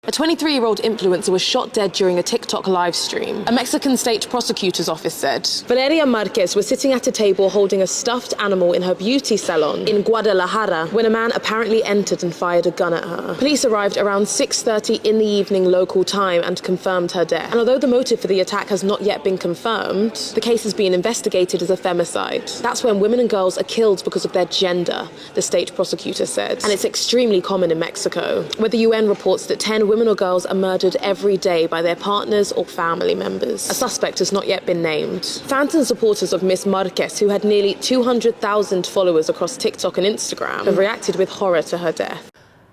A 23-year-old influencer was shot dead during a TikTok live stream. A Mexican state prosecutor's office said Valeria Marquez was sitting at a table holding a stuffed animal in her beauty salon in Guadalajara when a man apparently entered and fired a gun at her. Police arrived around 6:30 in the evening local time and confirmed her death. And although the motive for the attack has not yet been confirmed, the case is being investigated as a femicide. That's when women and girls are killed because of their gender, the state prosecutor said. And it's extremely common in Mexico, where the UN reports that 10 women or girls are murdered every day by their partners or family members. A suspect has not yet been named. Fans and supporters of Miss Marquez, who had nearly 200,000 followers across TikTok and Instagram, have reacted with horror to her death.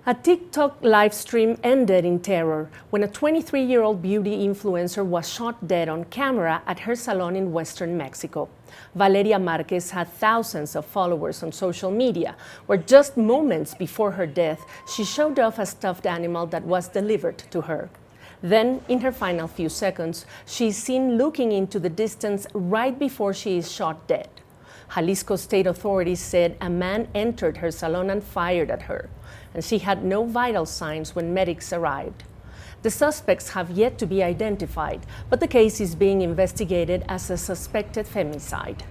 A TikTok live stream ended in terror when a 23-year-old beauty influencer was shot dead on camera at her salon in western Mexico. Valeria Marquez had thousands of followers on social media, where just moments before her death, she showed off a stuffed animal that was delivered to her. Then, in her final few seconds, she is seen looking into the distance right before she is shot dead. Jalisco state authorities said a man entered her salon and fired at her, and she had no vital signs when medics arrived. The suspects have yet to be identified, but the case is being investigated as a suspected femicide.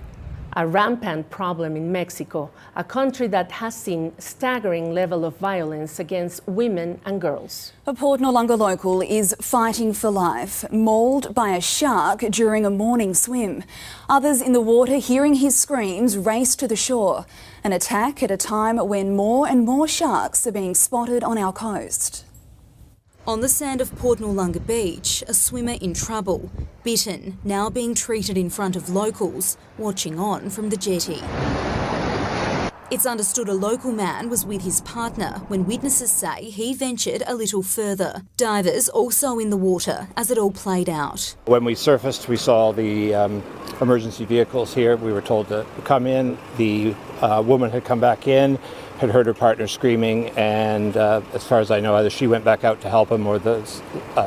A rampant problem in Mexico, a country that has seen staggering level of violence against women and girls. A Port Noarlunga local is fighting for life, mauled by a shark during a morning swim. Others in the water, hearing his screams, race to the shore. An attack at a time when more and more sharks are being spotted on our coast. On the sand of Port Noarlunga Beach, a swimmer in trouble, bitten, now being treated in front of locals, watching on from the jetty. It's understood a local man was with his partner when witnesses say he ventured a little further. Divers also in the water as it all played out. When we surfaced, we saw the emergency vehicles here. We were told to come in. The woman had come back in, had heard her partner screaming, and as far as I know, either she went back out to help him or the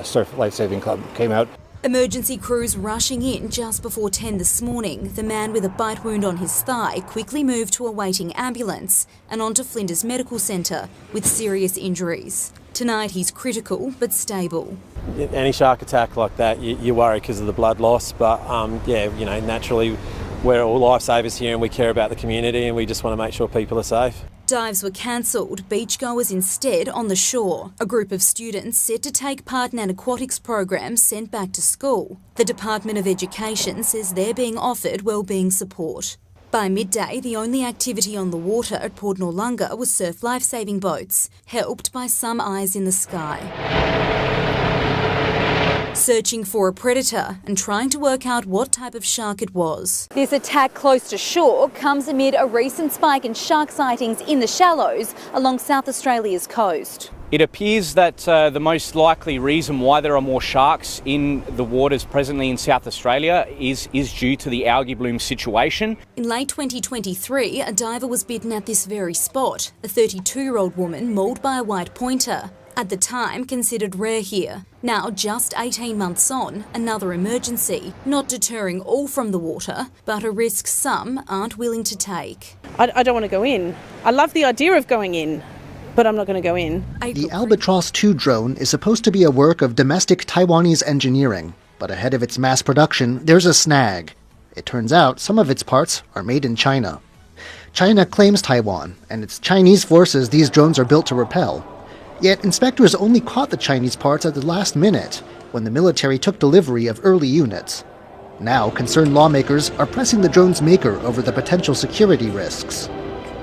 Surf Life Saving Club came out. Emergency crews rushing in just before 10 this morning. The man with a bite wound on his thigh quickly moved to a waiting ambulance and onto Flinders Medical Centre with serious injuries. Tonight he's critical but stable. Any shark attack like that, you worry because of the blood loss, but naturally we're all lifesavers here and we care about the community and we just want to make sure people are safe. Dives were cancelled, beachgoers instead on the shore. A group of students set to take part in an aquatics program sent back to school. The Department of Education says they're being offered wellbeing support. By midday, the only activity on the water at Port Noarlunga was surf lifesaving boats, helped by some eyes in the sky. Searching for a predator and trying to work out what type of shark it was. This attack close to shore comes amid a recent spike in shark sightings in the shallows along South Australia's coast. It appears that the most likely reason why there are more sharks in the waters presently in South Australia is due to the algae bloom situation. In late 2023, a diver was bitten at this very spot, a 32-year-old woman mauled by a white pointer. At the time, considered rare here. Now, just 18 months on, another emergency, not deterring all from the water, but a risk some aren't willing to take. I don't want to go in. I love the idea of going in, but I'm not going to go in. The Albatross 2 drone is supposed to be a work of domestic Taiwanese engineering, but ahead of its mass production, there's a snag. It turns out some of its parts are made in China. China claims Taiwan, and it's Chinese forces these drones are built to repel. Yet inspectors only caught the Chinese parts at the last minute, when the military took delivery of early units. Now, concerned lawmakers are pressing the drone's maker over the potential security risks.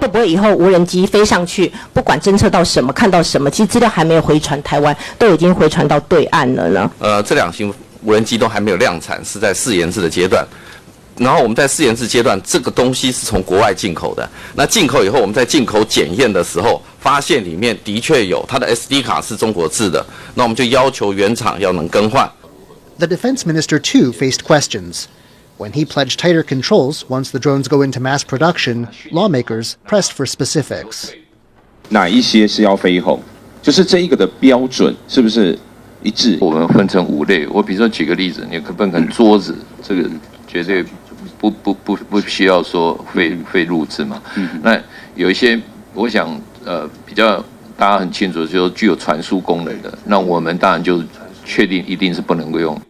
会不会以后无人机飞上去，不管侦测到什么、看到什么，其实资料还没有回传台湾，都已经回传到对岸了呢？这两型无人机都还没有量产，是在试研制的阶段。然后我们在试研制阶段，这个东西是从国外进口的。那进口以后，我们在进口检验的时候，发现里面的确有它的 SD 卡是中国制的，那我们就要求原厂要能更换。The defense minister too faced questions. When he pledged tighter controls once the drones go into mass production, lawmakers pressed for specifics. 哪一些是要飞后？就是这一个的标准是不是一致？我们分成5类。我比如说举个例子，你可不可能桌子这个绝对不需要说会录制嘛？那有一些我想比较大家很清楚，就是具有传输功能的，那我们当然就确定一定是不能够用。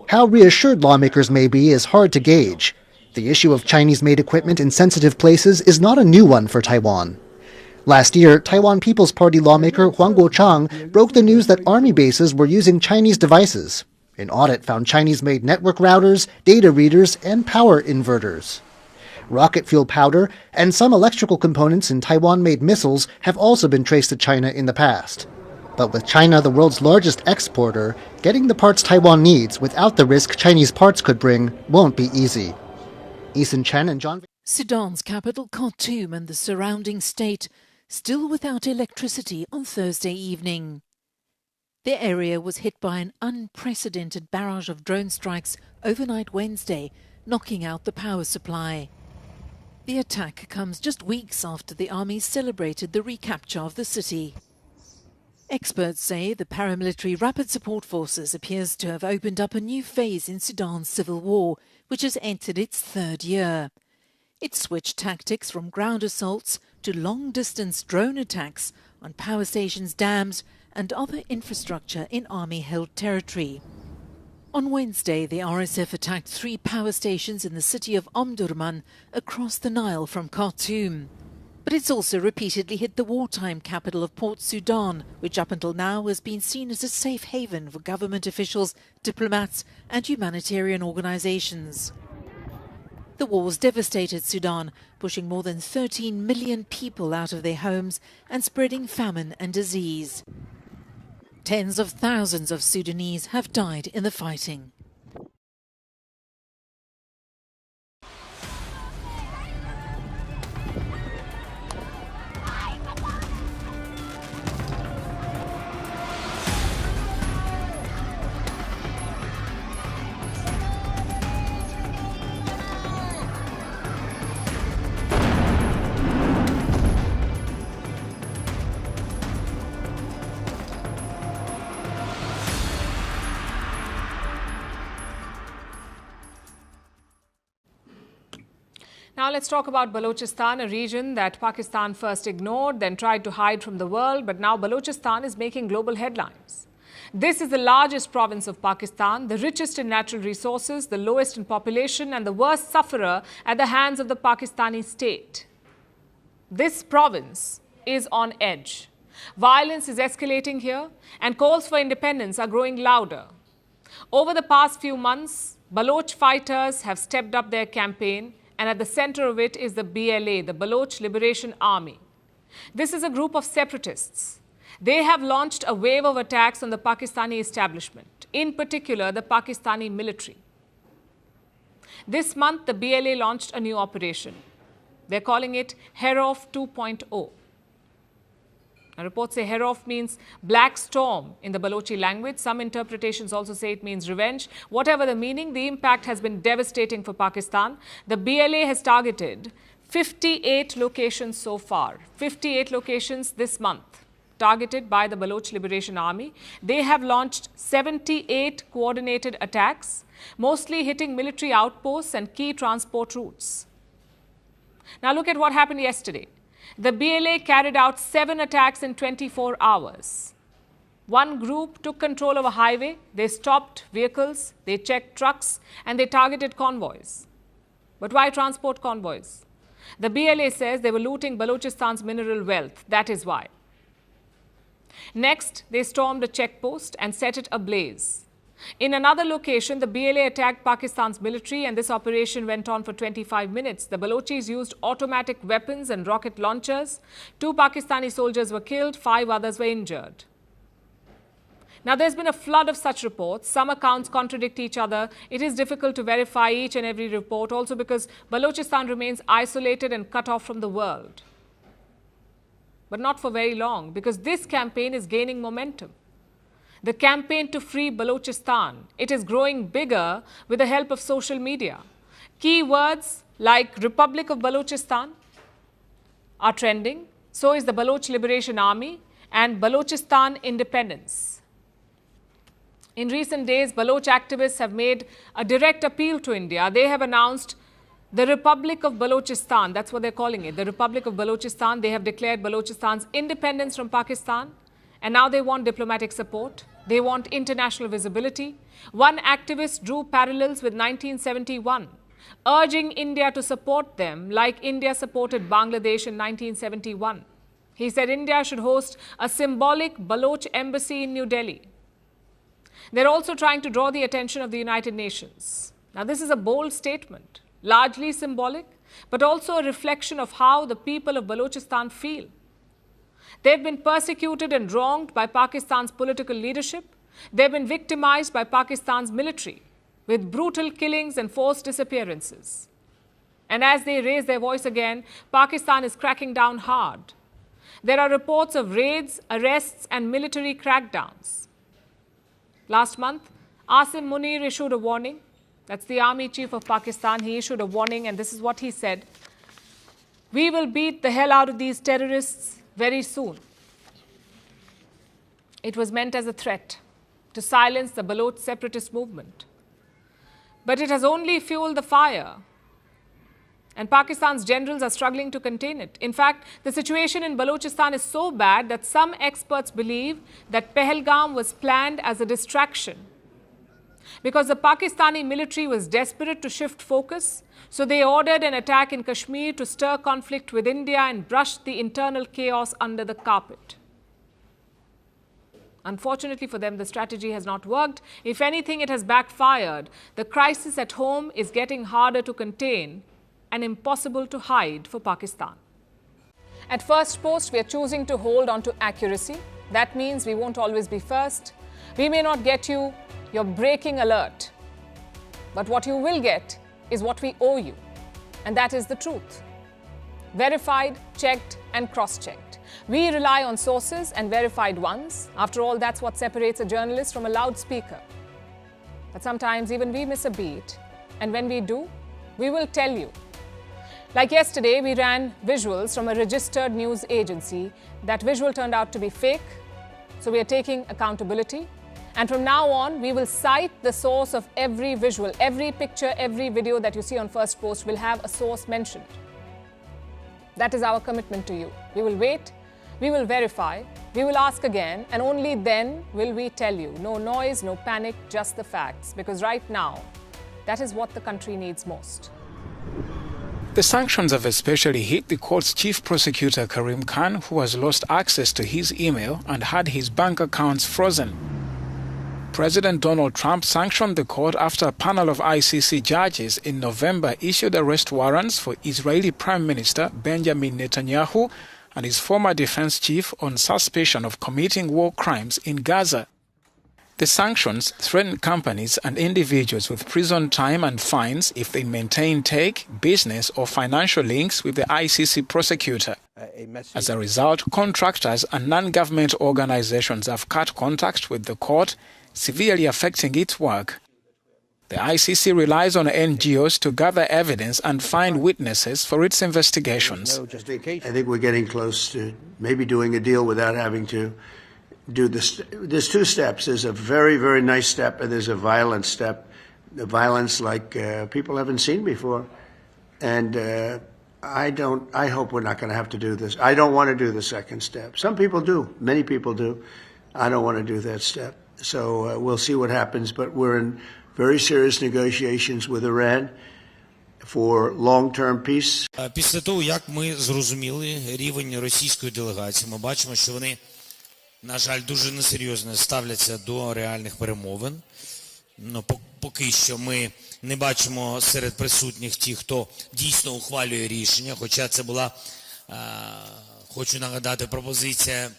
How reassured lawmakers may be is hard to gauge. The issue of Chinese-made equipment in sensitive places is not a new one for Taiwan. Last year, Taiwan People's Party lawmaker Huang Guochang broke the news that army bases were using Chinese devices. An audit found Chinese-made network routers, data readers, and power inverters. Rocket fuel powder and some electrical components in Taiwan-made missiles have also been traced to China in the past. But with China the world's largest exporter, getting the parts Taiwan needs without the risk Chinese parts could bring won't be easy. Eason Chen and John... Sudan's capital, Khartoum, and the surrounding state still without electricity on Thursday evening. The area was hit by an unprecedented barrage of drone strikes overnight Wednesday, knocking out the power supply. The attack comes just weeks after the army celebrated the recapture of the city. Experts say the paramilitary Rapid Support Forces appears to have opened up a new phase in Sudan's civil war, which has entered its third year. It switched tactics from ground assaults to long-distance drone attacks on power stations, dams and other infrastructure in army-held territory. On Wednesday, the RSF attacked 3 power stations in the city of Omdurman across the Nile from Khartoum. But it's also repeatedly hit the wartime capital of Port Sudan, which up until now has been seen as a safe haven for government officials, diplomats and humanitarian organizations. The war's devastated Sudan, pushing more than 13 million people out of their homes and spreading famine and disease. Tens of thousands of Sudanese have died in the fighting. Now let's talk about Balochistan, a region that Pakistan first ignored, then tried to hide from the world, but now Balochistan is making global headlines. This is the largest province of Pakistan, the richest in natural resources, the lowest in population, and the worst sufferer at the hands of the Pakistani state. This province is on edge. Violence is escalating here, and calls for independence are growing louder. Over the past few months, Baloch fighters have stepped up their campaign, and at the center of it is the BLA, the Baloch Liberation Army. This is a group of separatists. They have launched a wave of attacks on the Pakistani establishment, in particular the Pakistani military. This month, the BLA launched a new operation. They're calling it Herof 2.0. Now, reports say Herof means black storm in the Balochi language. Some interpretations also say it means revenge. Whatever the meaning, the impact has been devastating for Pakistan. The BLA has targeted 58 locations so far. 58 locations this month, targeted by the Baloch Liberation Army. They have launched 78 coordinated attacks, mostly hitting military outposts and key transport routes. Now look at what happened yesterday. The BLA carried out 7 attacks in 24 hours. One group took control of a highway, they stopped vehicles, they checked trucks, and they targeted convoys. But why transport convoys? The BLA says they were looting Balochistan's mineral wealth. That is why. Next, they stormed a checkpost and set it ablaze. In another location, the BLA attacked Pakistan's military, and this operation went on for 25 minutes. The Balochis used automatic weapons and rocket launchers. 2 Pakistani soldiers were killed, 5 others were injured. Now, there's been a flood of such reports. Some accounts contradict each other. It is difficult to verify each and every report, also because Balochistan remains isolated and cut off from the world. But not for very long, because this campaign is gaining momentum. The campaign to free Balochistan, it is growing bigger with the help of social media. Key words like Republic of Balochistan are trending. So is the Baloch Liberation Army and Balochistan Independence. In recent days, Baloch activists have made a direct appeal to India. They have announced The Republic of Balochistan, that's what they're calling it, the Republic of Balochistan. They have declared Balochistan's independence from Pakistan, and now they want diplomatic support. They want international visibility. One activist drew parallels with 1971, urging India to support them like India supported Bangladesh in 1971. He said India should host a symbolic Baloch embassy in New Delhi. They're also trying to draw the attention of the United Nations. Now, this is a bold statement, largely symbolic, but also a reflection of how the people of Balochistan feel. They've been persecuted and wronged by Pakistan's political leadership. They've been victimized by Pakistan's military with brutal killings and forced disappearances. And as they raise their voice again, Pakistan is cracking down hard. There are reports of raids, arrests, and military crackdowns. Last month, Asim Munir issued a warning. That's the army chief of Pakistan. He issued a warning, and this is what he said. We will beat the hell out of these terrorists very soon. It was meant as a threat to silence the Baloch separatist movement. But it has only fueled the fire. And Pakistan's generals are struggling to contain it. In fact, the situation in Balochistan is so bad that some experts believe that Pahalgam was planned as a distraction, because the Pakistani military was desperate to shift focus, so they ordered an attack in Kashmir to stir conflict with India and brush the internal chaos under the carpet. Unfortunately for them, the strategy has not worked. If anything, it has backfired. The crisis at home is getting harder to contain and impossible to hide for Pakistan. At First Post, we are choosing to hold on to accuracy. That means we won't always be first. We may not get you your breaking alert, but what you will get is what we owe you, and that is the truth. Verified, checked, and cross-checked. We rely on sources and verified ones. After all, that's what separates a journalist from a loudspeaker. But sometimes even we miss a beat, and when we do, we will tell you. Like yesterday, we ran visuals from a registered news agency. That visual turned out to be fake, so we are taking accountability. And from now on, we will cite the source of every visual, every picture, every video that you see on First Post will have a source mentioned. That is our commitment to you. We will wait, we will verify, we will ask again, and only then will we tell you. No noise, no panic, just the facts. Because right now, that is what the country needs most. The sanctions have especially hit the court's chief prosecutor, Karim Khan, who has lost access to his email and had his bank accounts frozen. President Donald Trump sanctioned the court after a panel of ICC judges in November issued arrest warrants for Israeli Prime Minister Benjamin Netanyahu and his former defense chief on suspicion of committing war crimes in Gaza. The sanctions threaten companies and individuals with prison time and fines if they maintain tech, business or financial links with the ICC prosecutor. As a result, contractors and non-government organizations have cut contact with the court, severely affecting its work. The ICC relies on NGOs to gather evidence and find witnesses for its investigations. I think we're getting close to maybe doing a deal without having to do this. There's two steps. There's a very, very nice step, and there's a violent step. The violence like people haven't seen before. And I hope we're not going to have to do this. I don't want to do the second step. Some people do. Many people do. I don't want to do that step. So we'll see what happens. But we're in very serious negotiations with Iran for long-term peace. Після того, як ми зрозуміли рівень російської делегації, ми бачимо, що вони, на жаль, дуже несерйозно ставляться до реальних перемовин. Ну, поки що ми не бачимо серед присутніх ті, хто дійсно ухвалює рішення, хоча це була, хочу нагадати, пропозиція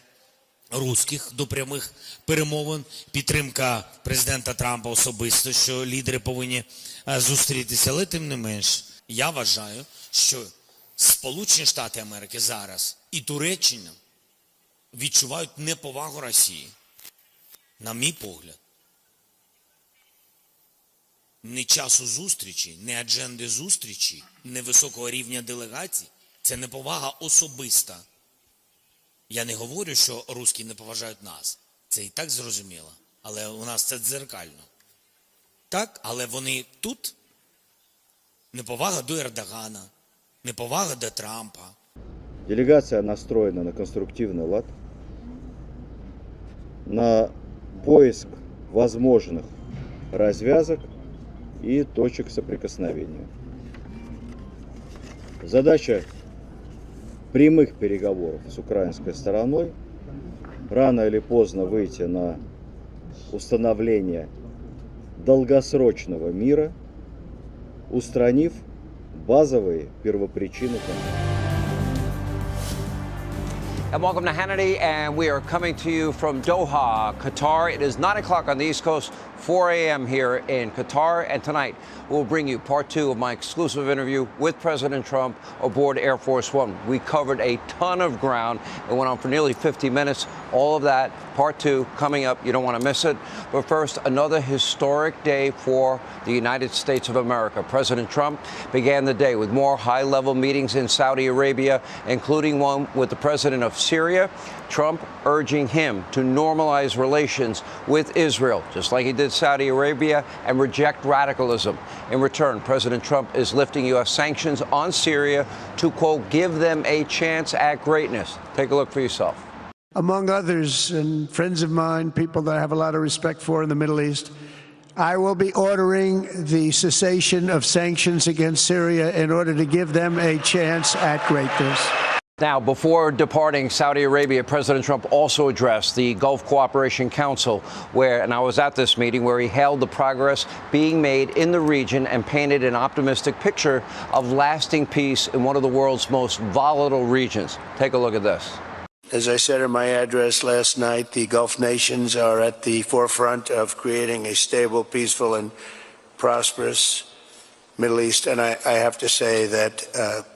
русських до прямих перемовин, підтримка президента Трампа особисто, що лідери повинні зустрітися, але тим не менш, я вважаю, що Сполучені Штати Америки зараз і Туреччина відчувають неповагу Росії, на мій погляд. Не часу зустрічі, не адженди зустрічі, не високого рівня делегацій – це неповага особиста. Я не говорю, що русські не поважають нас. Це і так зрозуміло. Але у нас це дзеркально. Так, але вони тут неповага до Ердогана, неповага до Трампа. Делегация настроена на конструктивный лад, на поиск возможных развязок и точек соприкосновения. Задача прямых переговоров с украинской стороной рано или поздно выйти на установление долгосрочного мира, устранив базовые первопричины конфликта. And welcome to Hannity, and we are coming to you from Doha, Qatar. It is 9 o'clock on the East Coast, 4 a.m. here in Qatar, and tonight we'll bring you part 2 of my exclusive interview with President Trump aboard Air Force One. We covered a ton of ground. It went on for nearly 50 minutes. All of that, part 2, coming up. You don't want to miss it. But first, another historic day for the United States of America. President Trump began the day with more high-level meetings in Saudi Arabia, including one with the president of Syria. Trump urging him to normalize relations with Israel, just like he did Saudi Arabia, and reject radicalism. In return, President Trump is lifting U.S. sanctions on Syria to, quote, give them a chance at greatness. Take a look for yourself. Among others, and friends of mine, people that I have a lot of respect for in the Middle East, I will be ordering the cessation of sanctions against Syria in order to give them a chance at greatness. Now, before departing Saudi Arabia, President Trump also addressed the Gulf Cooperation Council, and I was at this meeting, where he hailed the progress being made in the region and painted an optimistic picture of lasting peace in one of the world's most volatile regions. Take a look at this. As I said in my address last night, the Gulf nations are at the forefront of creating a stable, peaceful, and prosperous Middle East. And I have to say that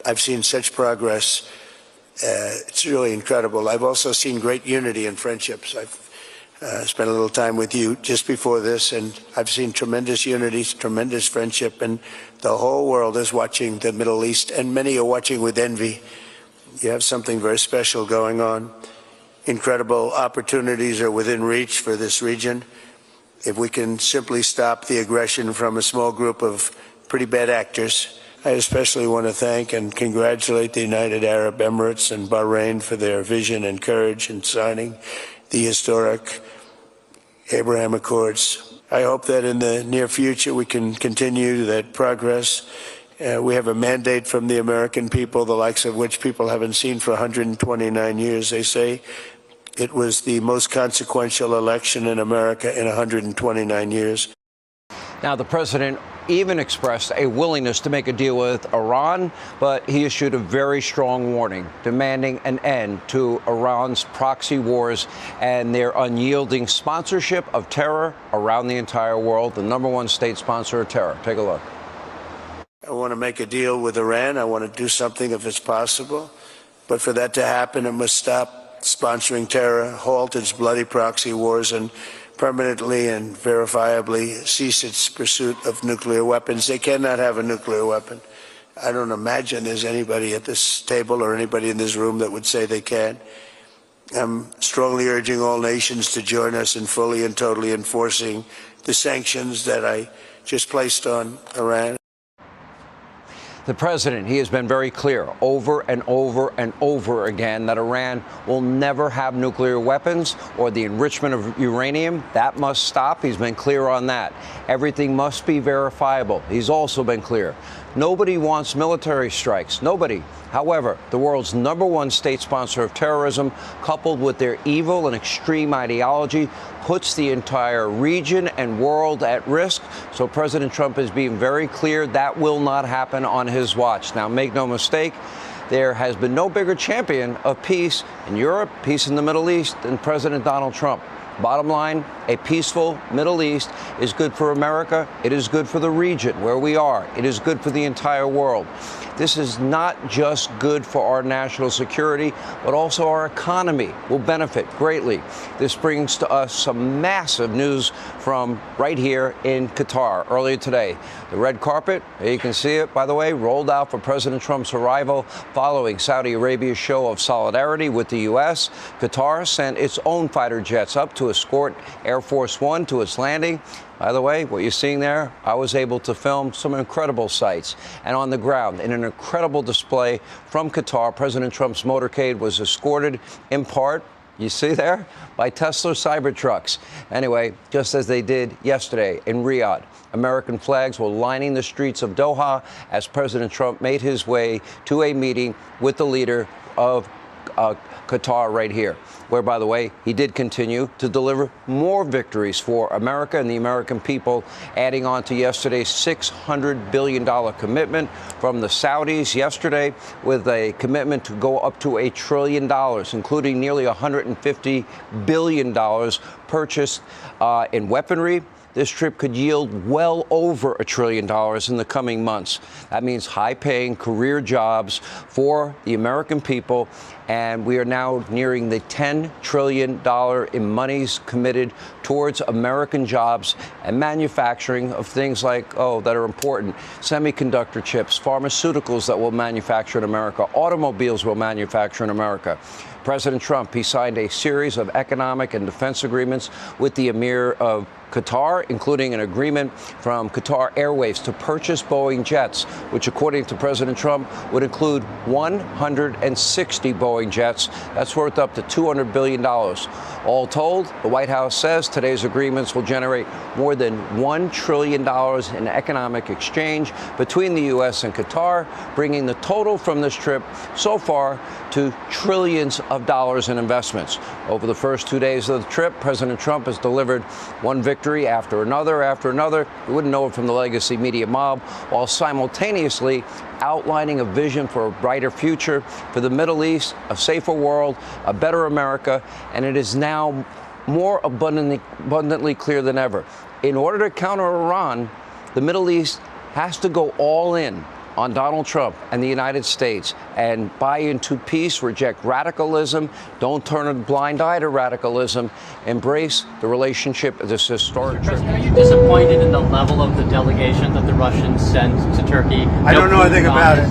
I've seen such progress. It's really incredible. I've also seen great unity and friendships. I've spent a little time with you just before this, and I've seen tremendous unity, tremendous friendship, and the whole world is watching the Middle East, and many are watching with envy. You have something very special going on. Incredible opportunities are within reach for this region. If we can simply stop the aggression from a small group of pretty bad actors. I especially want to thank and congratulate the United Arab Emirates and Bahrain for their vision and courage in signing the historic Abraham Accords. I hope that in the near future we can continue that progress. We have a mandate from the American people, the likes of which people haven't seen for 129 years. They say it was the most consequential election in America in 129 years. Now, the president even expressed a willingness to make a deal with Iran, but he issued a very strong warning, demanding an end to Iran's proxy wars and their unyielding sponsorship of terror around the entire world, the #1 state sponsor of terror. Take a look. I want to make a deal with Iran. I want to do something if it's possible. But for that to happen, it must stop sponsoring terror, halt its bloody proxy wars, and permanently and verifiably cease its pursuit of nuclear weapons. They cannot have a nuclear weapon. I don't imagine there's anybody at this table or anybody in this room that would say they can. I'm strongly urging all nations to join us in fully and totally enforcing the sanctions that I just placed on Iran. The president, he has been very clear over and over and over again that Iran will never have nuclear weapons or the enrichment of uranium. That must stop. He's been clear on that. Everything must be verifiable. He's also been clear. Nobody wants military strikes. Nobody. However, the world's #1 state sponsor of terrorism, coupled with their evil and extreme ideology, puts the entire region and world at risk. So President Trump is being very clear that will not happen on his watch. Now, make no mistake, there has been no bigger champion of peace in Europe, peace in the Middle East, than President Donald Trump. Bottom line, a peaceful Middle East is good for America. It is good for the region where we are. It is good for the entire world. This is not just good for our national security, but also our economy will benefit greatly. This brings to us some massive news from right here in Qatar earlier today. The red carpet, you can see it, by the way, rolled out for President Trump's arrival following Saudi Arabia's show of solidarity with the U.S. Qatar sent its own fighter jets up to to escort Air Force One to its landing. By the way, what you're seeing there, I was able to film some incredible sights. And on the ground, in an incredible display from Qatar, President Trump's motorcade was escorted in part, you see there, by Tesla Cybertrucks. Anyway, just as they did yesterday in Riyadh, American flags were lining the streets of Doha as President Trump made his way to a meeting with the leader of Qatar right here, where, by the way, he did continue to deliver more victories for America and the American people, adding on to yesterday's $600 billion commitment from the Saudis yesterday, with a commitment to go up to $1 trillion, including nearly $150 billion purchased in weaponry. This trip could yield well over $1 trillion in the coming months. That means high-paying career jobs for the American people, and we are now nearing the $10 trillion in monies committed towards American jobs and manufacturing of things like, that are important, semiconductor chips, pharmaceuticals that will manufacture in America, automobiles will manufacture in America. President Trump, he signed a series of economic and defense agreements with the Emir of Qatar, including an agreement from Qatar Airways to purchase Boeing jets, which, according to President Trump, would include 160 Boeing jets. That's worth up to $200 billion. All told, the White House says today's agreements will generate more than $1 trillion in economic exchange between the U.S. and Qatar, bringing the total from this trip so far to trillions of dollars in investments. Over the first 2 days of the trip, President Trump has delivered one victory after another. You wouldn't know it from the legacy media mob, while simultaneously outlining a vision for a brighter future for the Middle East, a safer world, a better America, and it is now more abundantly clear than ever. In order to counter Iran, the Middle East has to go all in on Donald Trump and the United States and buy into peace, reject radicalism, don't turn a blind eye to radicalism, embrace the relationship of this historic trip. Are you disappointed in the level of the delegation that the Russians sent to Turkey? I don't know anything about it.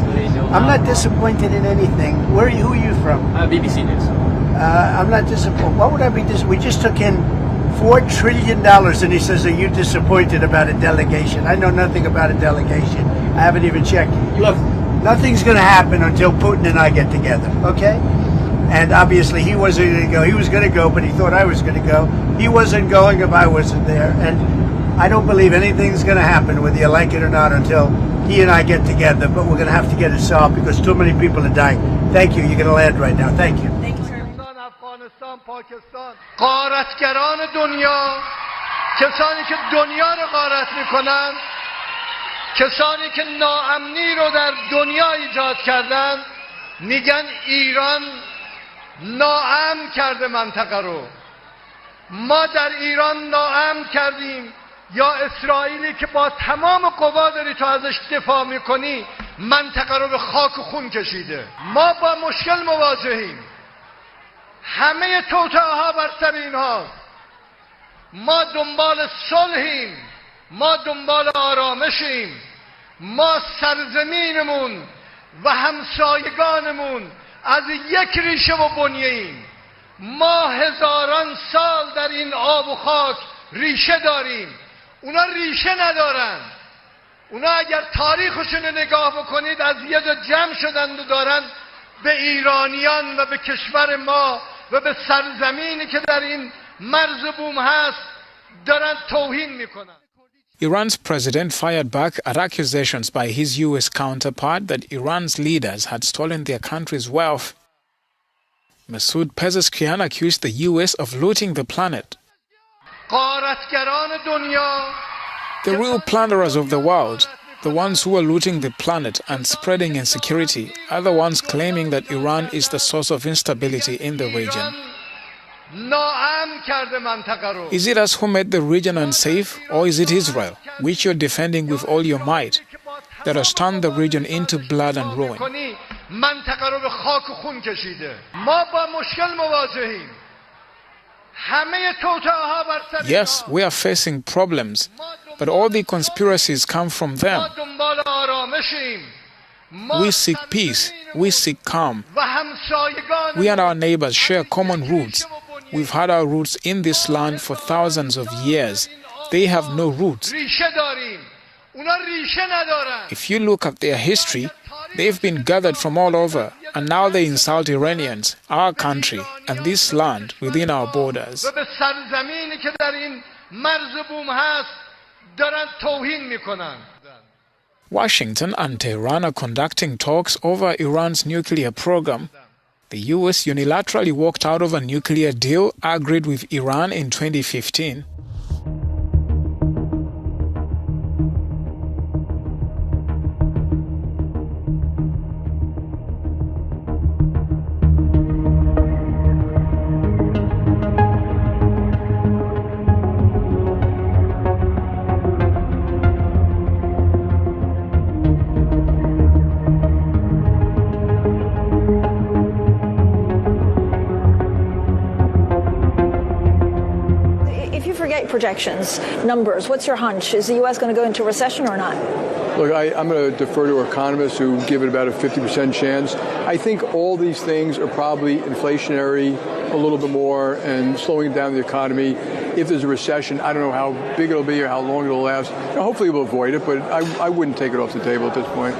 I'm not disappointed in anything. Who are you from? BBC News. I'm not disappointed. What would I be disappointed? We just took in $4 trillion, and he says, are you disappointed about a delegation? I know nothing about a delegation. I haven't even checked. Look, nothing's going to happen until Putin and I get together, okay? And obviously he wasn't going to go. He was going to go, but he thought I was going to go. He wasn't going if I wasn't there. And I don't believe anything's going to happen, whether you like it or not, until he and I get together. But we're going to have to get it solved because too many people are dying. Thank you. You're going to land right now. Thank you. غارتگران دنیا، کسانی که دنیا رو غارت میکنن، کسانی که ناامنی رو در دنیا ایجاد کردن، میگن ایران ناامن کرده منطقه رو. ما در ایران ناامن کردیم، یا اسرائیلی که با تمام قوا داری تو ازش دفاع میکنی منطقه رو به خاک و خون کشیده. ما با مشکل مواجهیم. همه توطئه ها بر سر اینهاست. ما دنبال صلحیم، ما دنبال آرامشیم، ما سرزمینمون و همسایگانمون از یک ریشه و بنیه‌ایم. ما هزاران سال در این آب و خاک ریشه داریم، اونا ریشه ندارن. اونا اگر تاریخشون رو نگاه بکنید از یه جا جمع شدند و دارن به ایرانیان و به کشور ما و به سرزمینی که در این مرز بوم هست دارن توهین میکنن. Iran's president fired back at accusations by his U.S. counterpart that Iran's leaders had stolen their country's wealth. Masoud Pezeshkian accused the U.S. of looting the planet. The real plunderers of the world, the ones who are looting the planet and spreading insecurity, are the ones claiming that Iran is the source of instability in the region. Is it us who made the region unsafe, or is it Israel, which you're defending with all your might, that has turned the region into blood and ruin? Yes, we are facing problems, but all the conspiracies come from them. We seek peace, we seek calm. We and our neighbors share common roots, We've had our roots in this land for thousands of years. They have no roots. If you look at their history, they've been gathered from all over, and now they insult Iranians, our country, and this land within our borders. Washington and Tehran are conducting talks over Iran's nuclear program. The U.S. unilaterally walked out of a nuclear deal agreed with Iran in 2015. Projections, numbers. What's your hunch? Is the U.S. going to go into recession or not? Look, I'm going to defer to economists who give it about a 50% chance. I think all these things are probably inflationary a little bit more and slowing down the economy. If there's a recession, I don't know how big it'll be or how long it'll last. Hopefully we'll avoid it, but I wouldn't take it off the table at this point.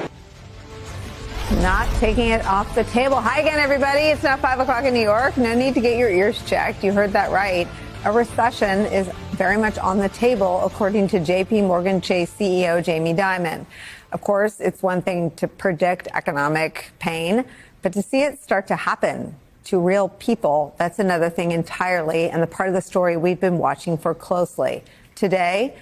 Not taking it off the table. Hi again, everybody. It's now 5 o'clock in New York. No need to get your ears checked. You heard that right. A recession is very much on the table, according to J.P. Morgan Chase CEO Jamie Dimon. Of course, it's one thing to predict economic pain, but to see it start to happen to real people, that's another thing entirely, and the part of the story we've been watching for closely. Today,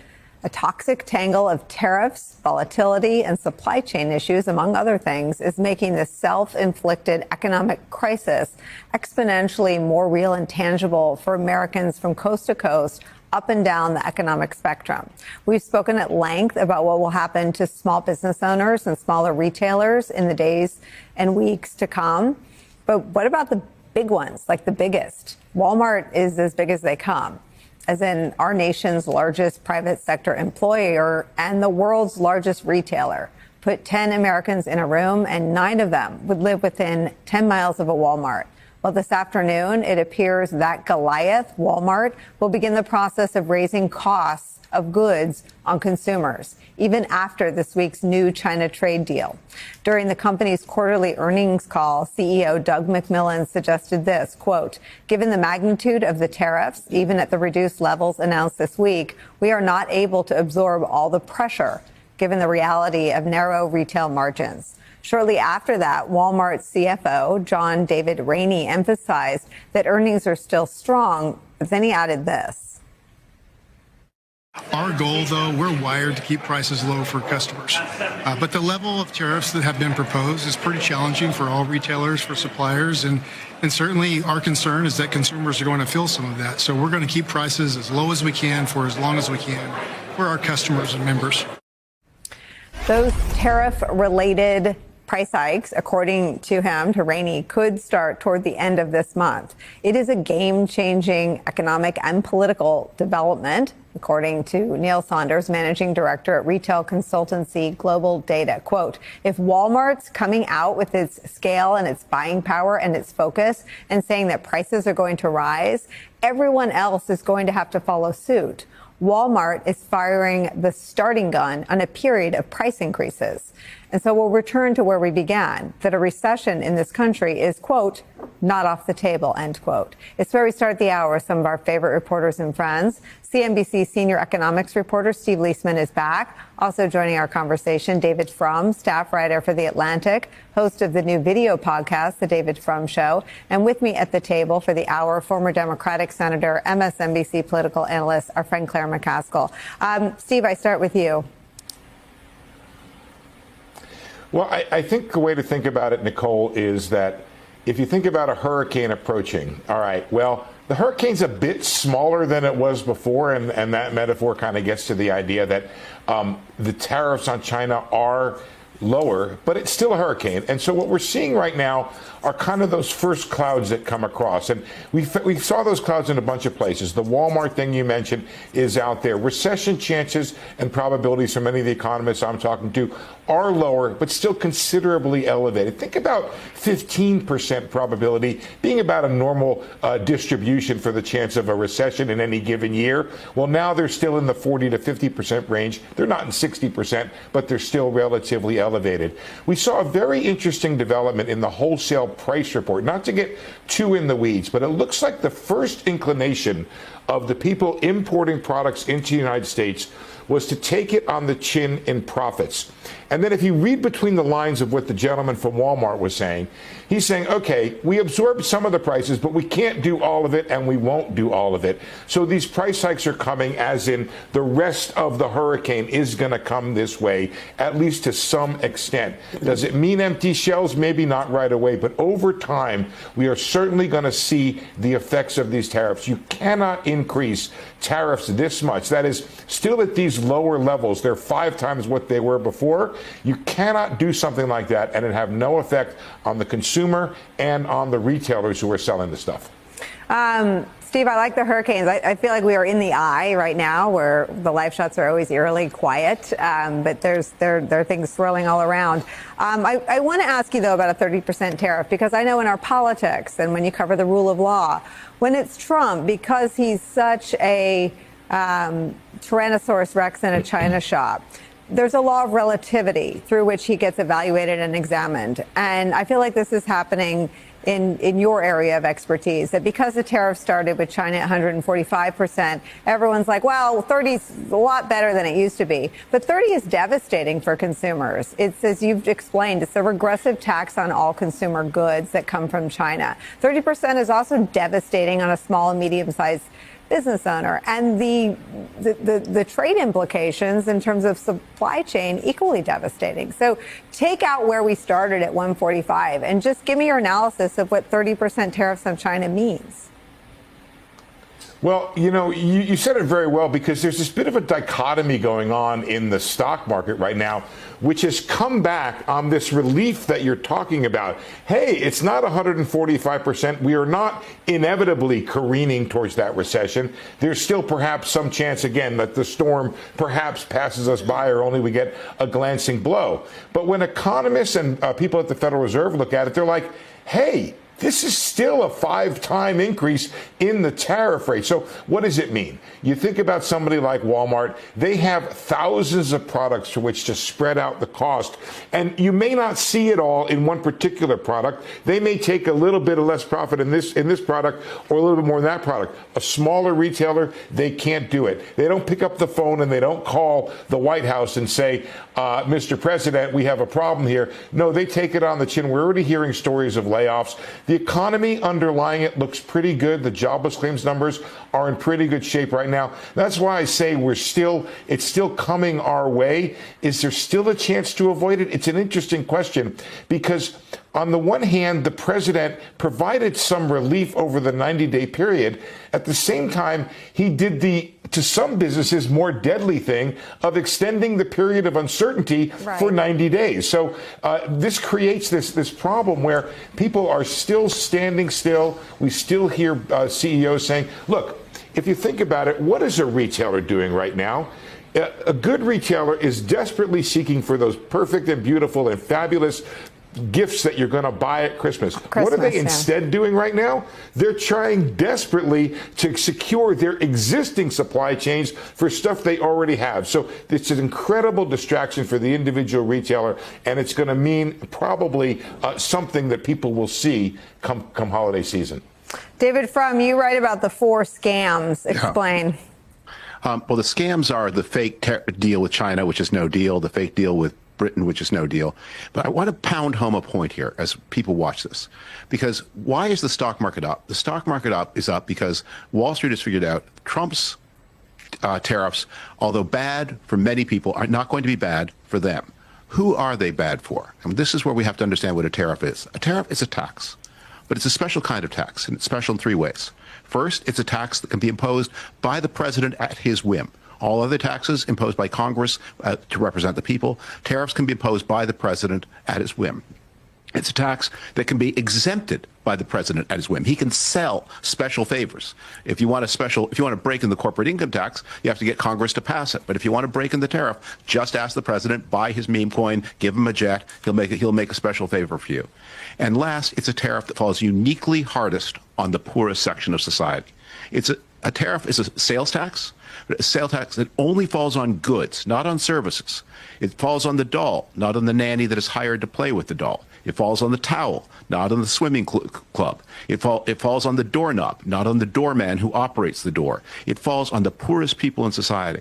a toxic tangle of tariffs, volatility, and supply chain issues, among other things, is making this self-inflicted economic crisis exponentially more real and tangible for Americans from coast to coast, up and down the economic spectrum. We've spoken at length about what will happen to small business owners and smaller retailers in the days and weeks to come. But what about the big ones, like the biggest? Walmart is as big as they come, as in our nation's largest private sector employer and the world's largest retailer. Put 10 Americans in a room and 9 of them would live within 10 miles of a Walmart. Well, this afternoon, it appears that Goliath, Walmart, will begin the process of raising costs of goods on consumers, even after this week's new China trade deal. During the company's quarterly earnings call, CEO Doug McMillon suggested this, quote, given the magnitude of the tariffs, even at the reduced levels announced this week, we are not able to absorb all the pressure, given the reality of narrow retail margins. Shortly after that, Walmart's CFO, John David Rainey, emphasized that earnings are still strong, but then he added this. Our goal, though, we're wired to keep prices low for customers. But the level of tariffs that have been proposed is pretty challenging for all retailers, for suppliers, and certainly our concern is that consumers are going to feel some of that. So we're going to keep prices as low as we can for as long as we can for our customers and members. Those tariff-related price hikes, according to him, to Rainey, could start toward the end of this month. It is a game-changing economic and political development, according to Neil Saunders, managing director at retail consultancy Global Data. Quote, if Walmart's coming out with its scale and its buying power and its focus and saying that prices are going to rise, everyone else is going to have to follow suit. Walmart is firing the starting gun on a period of price increases. And so we'll return to where we began, that a recession in this country is, quote, not off the table, end quote. It's where we start the hour with some of our favorite reporters and friends. CNBC senior economics reporter Steve Leisman is back. Also joining our conversation, David Frum, staff writer for The Atlantic, host of the new video podcast, The David Frum Show. And with me at the table for the hour, former Democratic Senator, MSNBC political analyst, our friend Claire McCaskill. Steve, I start with you. Well, I think the way to think about it, Nicole, is that if you think about a hurricane approaching, all right, well, the hurricane's a bit smaller than it was before, and that metaphor kind of gets to the idea that the tariffs on China are lower, but it's still a hurricane. And so what we're seeing right now are kind of those first clouds that come across. And we saw those clouds in a bunch of places. The Walmart thing you mentioned is out there. Recession chances and probabilities for many of the economists I'm talking to are lower, but still considerably elevated. Think about 15% probability being about a normal distribution for the chance of a recession in any given year. Well, now they're still in the 40 to 50% range. They're not in 60%, but they're still relatively elevated. We saw a very interesting development in the wholesale price report. Not to get too in the weeds, but it looks like the first inclination of the people importing products into the United States was to take it on the chin in profits. And then if you read between the lines of what the gentleman from Walmart was saying, he's saying, okay, we absorbed some of the prices, but we can't do all of it, and we won't do all of it. So these price hikes are coming, as in the rest of the hurricane is going to come this way, at least to some extent. Does it mean empty shelves? Maybe not right away, but over time, we are certainly going to see the effects of these tariffs. You cannot increase tariffs this much. That is, still at these lower levels. They're 5 times what they were before. You cannot do something like that and it have no effect on the consumer and on the retailers who are selling the stuff. Steve, I like the hurricanes. I feel like we are in the eye right now where the live shots are always eerily quiet, but there are things swirling all around. I want to ask you, though, about a 30% tariff, because I know in our politics and when you cover the rule of law, when it's Trump, because he's such a Tyrannosaurus Rex in a China shop, there's a law of relativity through which he gets evaluated and examined. And I feel like this is happening in your area of expertise, that because the tariff started with China at 145%, everyone's like, well, 30 is a lot better than it used to be. But 30 is devastating for consumers. It's, as you've explained, it's a regressive tax on all consumer goods that come from China. 30% is also devastating on a small and medium-sized business owner, and the trade implications in terms of supply chain equally devastating. So take out where we started at 145 and just give me your analysis of what 30% tariffs on China means. Well, you know, you said it very well, because there's this bit of a dichotomy going on in the stock market right now, which has come back on this relief that you're talking about. Hey, it's not 145%. We are not inevitably careening towards that recession. There's still perhaps some chance, again, that the storm perhaps passes us by, or only we get a glancing blow. But when economists and people at the Federal Reserve look at it, they're like, hey, this is still a 5-time increase in the tariff rate. So what does it mean? You think about somebody like Walmart. They have thousands of products to which to spread out the cost. And you may not see it all in one particular product. They may take a little bit of less profit in this product, or a little bit more in that product. A smaller retailer, they can't do it. They don't pick up the phone and they don't call the White House and say, Mr. President, we have a problem here. No, they take it on the chin. We're already hearing stories of layoffs. The economy underlying it looks pretty good. The jobless claims numbers are in pretty good shape right now. That's why I say it's still coming our way. Is there still a chance to avoid it? It's an interesting question, because on the one hand, the president provided some relief over the 90-day period. At the same time, he did to some businesses, more deadly thing of extending the period of uncertainty for 90 days. So this creates this problem where people are still standing still. We still hear CEOs saying, look, if you think about it, what is a retailer doing right now? A good retailer is desperately seeking for those perfect and beautiful and fabulous gifts that you're going to buy at Christmas. What are they instead doing right now? They're trying desperately to secure their existing supply chains for stuff they already have. So it's an incredible distraction for the individual retailer, and it's going to mean probably something that people will see come holiday season. David Frum, you write about the 4 scams. Explain. Well, the scams are the fake deal with China, which is no deal, the fake deal with Britain, which is no deal. But I want to pound home a point here as people watch this, because why is the stock market up? The stock market is up because Wall Street has figured out Trump's tariffs, although bad for many people, are not going to be bad for them. Who are they bad for? And this is where we have to understand what a tariff is. A tariff is a tax, but it's a special kind of tax, and it's special in 3 ways. First, it's a tax that can be imposed by the president at his whim. All other taxes imposed by Congress to represent the people. Tariffs can be imposed by the president at his whim. It's a tax that can be exempted by the president at his whim. He can sell special favors. If you want to break in the corporate income tax, you have to get Congress to pass it. But if you want to break in the tariff, just ask the president, buy his meme coin, give him a jet. He'll make a special favor for you. And last, it's a tariff that falls uniquely hardest on the poorest section of society. A tariff is a sales tax, but a sales tax that only falls on goods, not on services. It falls on the doll, not on the nanny that is hired to play with the doll. It falls on the towel, not on the swimming club. It falls on the doorknob, not on the doorman who operates the door. It falls on the poorest people in society.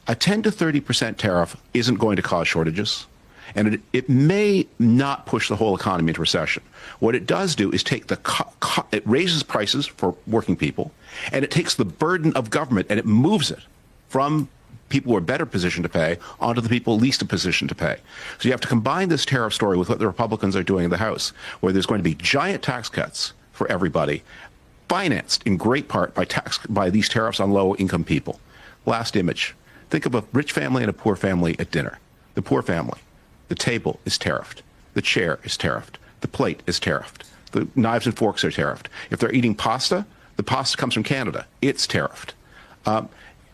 A 10 to 30% tariff isn't going to cause shortages, and it may not push the whole economy into recession. What it does do is take it raises prices for working people, and it takes the burden of government and it moves it from people who are better positioned to pay onto the people least in position to pay. So you have to combine this tariff story with what the Republicans are doing in the House, where there's going to be giant tax cuts for everybody, financed in great part by these tariffs on low-income people. Last image. Think of a rich family and a poor family at dinner. The poor family, the table is tariffed. The chair is tariffed. The plate is tariffed. The knives and forks are tariffed. If they're eating pasta, the pasta comes from Canada. It's tariffed.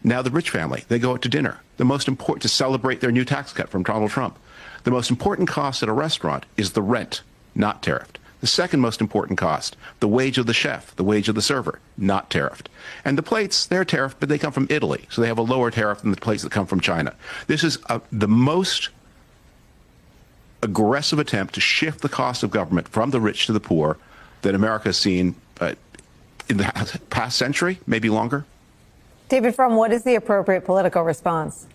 Now the rich family, they go out to dinner. The most important, to celebrate their new tax cut from Donald Trump. The most important cost at a restaurant is the rent, not tariffed. The second most important cost, the wage of the chef, the wage of the server, not tariffed. And the plates, they're tariffed, but they come from Italy, so they have a lower tariff than the plates that come from China. This is the most aggressive attempt to shift the cost of government from the rich to the poor that America has seen in the past century, maybe longer. David Frum, what is the appropriate political response?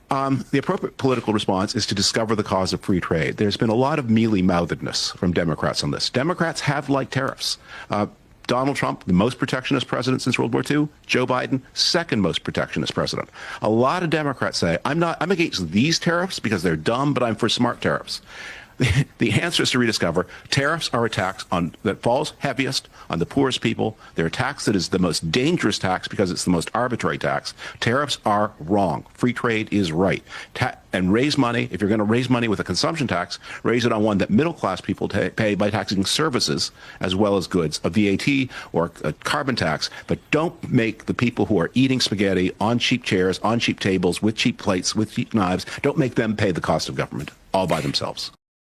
The appropriate political response is to discover the cause of free trade. There's been a lot of mealy-mouthedness from Democrats on this. Democrats have liked tariffs. Donald Trump, the most protectionist president since World War II. Joe Biden, second most protectionist president. A lot of Democrats say, I'm against these tariffs because they're dumb, but I'm for smart tariffs. The answer is to rediscover. Tariffs are a tax that falls heaviest on the poorest people. They're a tax that is the most dangerous tax because it's the most arbitrary tax. Tariffs are wrong. Free trade is right. And raise money. If you're going to raise money with a consumption tax, raise it on one that middle-class people pay by taxing services as well as goods, a VAT or a carbon tax. But don't make the people who are eating spaghetti on cheap chairs, on cheap tables, with cheap plates, with cheap knives, don't make them pay the cost of government all by themselves.